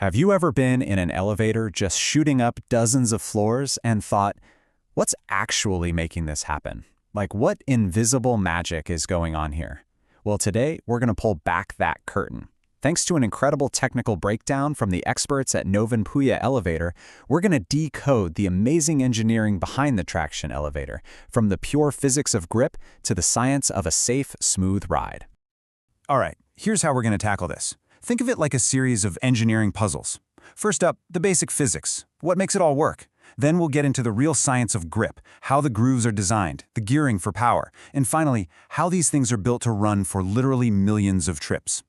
Have you ever been in an elevator just shooting up dozens of floors and thought, what's actually making this happen? Like, what invisible magic is going on here? Well, today we're going to pull back that curtain. Thanks to an incredible technical breakdown from the experts at Novinpooya Elevator, we're going to decode the amazing engineering behind the traction elevator, from the pure physics of grip to the science of a safe, smooth ride. All right, here's how we're going to tackle this. Think of it like a series of engineering puzzles. First up, the basic physics. What makes it all work? Then we'll get into the real science of grip, how the grooves are designed, the gearing for power, and finally, how these things are built to run for literally millions of trips.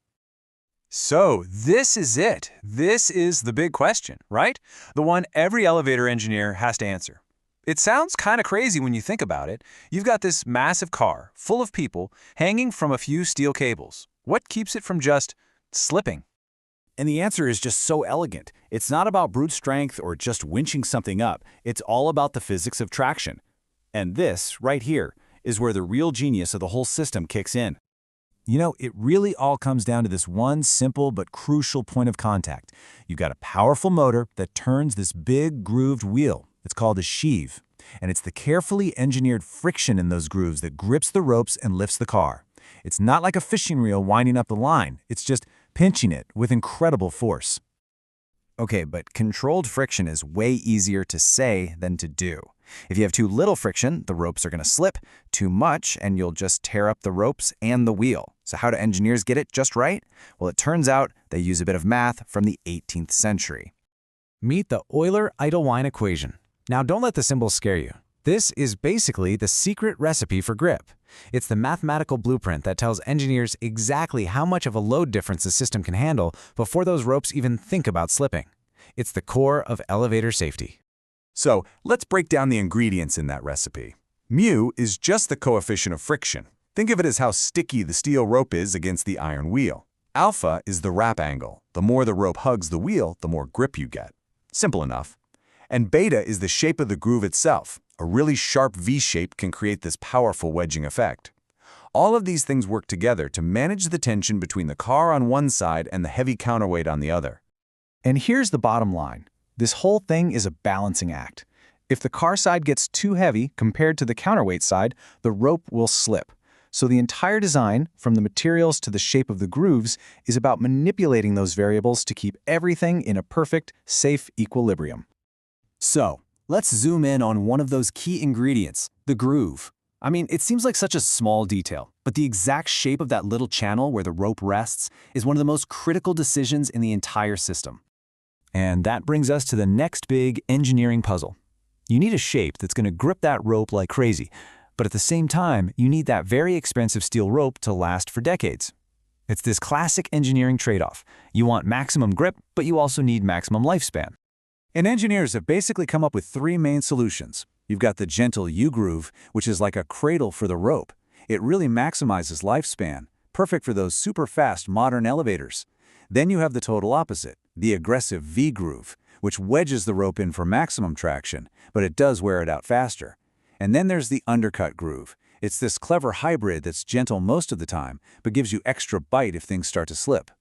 So this is it. This is the big question, right? The one every elevator engineer has to answer. It sounds kind of crazy when you think about it. You've got this massive car full of people hanging from a few steel cables. What keeps it from just slipping? And the answer is just so elegant. It's not about brute strength or just winching something up. It's all about the physics of traction. And this, right here, is where the real genius of the whole system kicks in. You know, it really all comes down to this one simple but crucial point of contact. You've got a powerful motor that turns this big grooved wheel. It's called a sheave. And it's the carefully engineered friction in those grooves that grips the ropes and lifts the car. It's not like a fishing reel winding up the line. It's just pinching it with incredible force. Okay, but controlled friction is way easier to say than to do. If you have too little friction, the ropes are going to slip. Too much, and you'll just tear up the ropes and the wheel. So how do engineers get it just right? Well, it turns out they use a bit of math from the 18th century. Meet the Euler-Idle-Wine equation. Now, don't let the symbols scare you. This is basically the secret recipe for grip. It's the mathematical blueprint that tells engineers exactly how much of a load difference the system can handle before those ropes even think about slipping. It's the core of elevator safety. So let's break down the ingredients in that recipe. Mu is just the coefficient of friction. Think of it as how sticky the steel rope is against the iron wheel. Alpha is the wrap angle. The more the rope hugs the wheel, the more grip you get. Simple enough. And beta is the shape of the groove itself. A really sharp V-shape can create this powerful wedging effect. All of these things work together to manage the tension between the car on one side and the heavy counterweight on the other. And here's the bottom line. This whole thing is a balancing act. If the car side gets too heavy compared to the counterweight side, the rope will slip. So the entire design, from the materials to the shape of the grooves, is about manipulating those variables to keep everything in a perfect, safe equilibrium. So, let's zoom in on one of those key ingredients, the groove. I mean, it seems like such a small detail, but the exact shape of that little channel where the rope rests is one of the most critical decisions in the entire system. And that brings us to the next big engineering puzzle. You need a shape that's going to grip that rope like crazy, but at the same time, you need that very expensive steel rope to last for decades. It's this classic engineering trade-off. You want maximum grip, but you also need maximum lifespan. And engineers have basically come up with three main solutions. You've got the gentle U-groove, which is like a cradle for the rope. It really maximizes lifespan, perfect for those super fast modern elevators. Then you have the total opposite, the aggressive V-groove, which wedges the rope in for maximum traction, but it does wear it out faster. And then there's the undercut groove. It's this clever hybrid that's gentle most of the time, but gives you extra bite if things start to slip.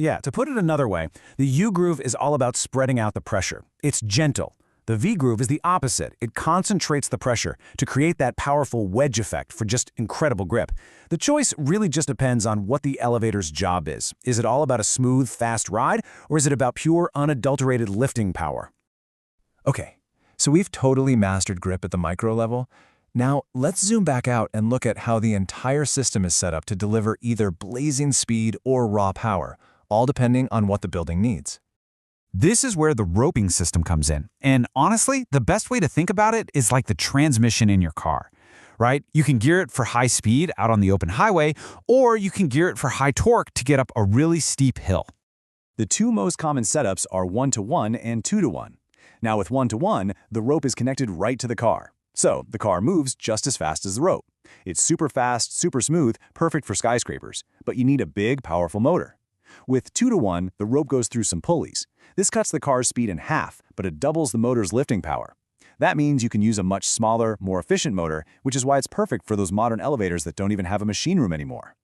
Yeah, to put it another way, the U-groove is all about spreading out the pressure. It's gentle. The V-groove is the opposite. It concentrates the pressure to create that powerful wedge effect for just incredible grip. The choice really just depends on what the elevator's job is. Is it all about a smooth, fast ride, or is it about pure, unadulterated lifting power? Okay, so we've totally mastered grip at the micro level. Now, let's zoom back out and look at how the entire system is set up to deliver either blazing speed or raw power, all depending on what the building needs. This is where the roping system comes in. And honestly, the best way to think about it is like the transmission in your car, right? You can gear it for high speed out on the open highway, or you can gear it for high torque to get up a really steep hill. The two most common setups are 1-to-1 and 2-to-1. Now with 1-to-1, the rope is connected right to the car. So the car moves just as fast as the rope. It's super fast, super smooth, perfect for skyscrapers, but you need a big, powerful motor. With 2-to-1, the rope goes through some pulleys. This cuts the car's speed in half, but it doubles the motor's lifting power. That means you can use a much smaller, more efficient motor, which is why it's perfect for those modern elevators that don't even have a machine room anymore.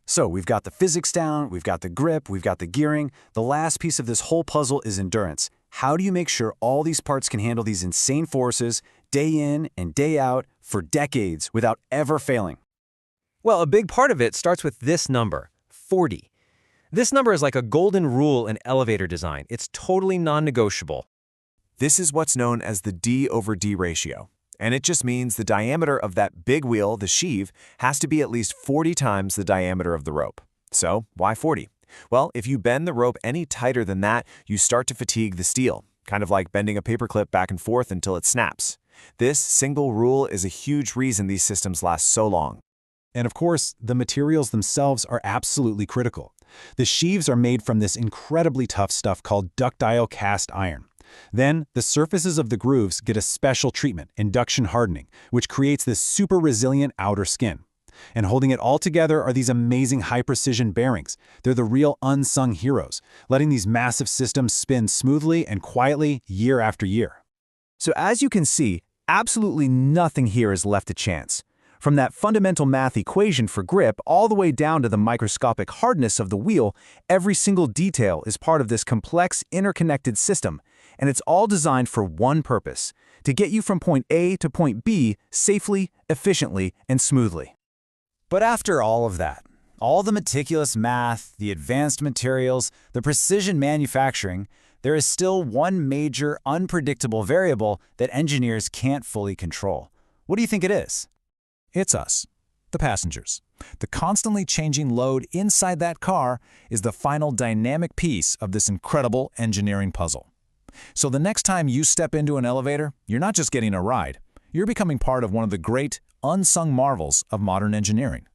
So we've got the physics down, we've got the grip, we've got the gearing. The last piece of this whole puzzle is endurance. How do you make sure all these parts can handle these insane forces, day in and day out, for decades, without ever failing? Well, a big part of it starts with this number, 40. This number is like a golden rule in elevator design. It's totally non-negotiable. This is what's known as the D/D ratio, and it just means the diameter of that big wheel, the sheave, has to be at least 40 times the diameter of the rope. So, why 40? Well, if you bend the rope any tighter than that, you start to fatigue the steel, kind of like bending a paperclip back and forth until it snaps. This single rule is a huge reason these systems last so long. And of course, the materials themselves are absolutely critical. The sheaves are made from this incredibly tough stuff called ductile cast iron. Then, the surfaces of the grooves get a special treatment, induction hardening, which creates this super resilient outer skin. And holding it all together are these amazing high-precision bearings. They're the real unsung heroes, letting these massive systems spin smoothly and quietly year after year. So as you can see, absolutely nothing here is left to chance. From that fundamental math equation for grip all the way down to the microscopic hardness of the wheel, every single detail is part of this complex, interconnected system, and it's all designed for one purpose: to get you from point A to point B safely, efficiently, and smoothly. But after all of that, all the meticulous math, the advanced materials, the precision manufacturing, there is still one major, unpredictable variable that engineers can't fully control. What do you think it is? It's us, the passengers. The constantly changing load inside that car is the final dynamic piece of this incredible engineering puzzle. So the next time you step into an elevator, you're not just getting a ride. You're becoming part of one of the great, unsung marvels of modern engineering.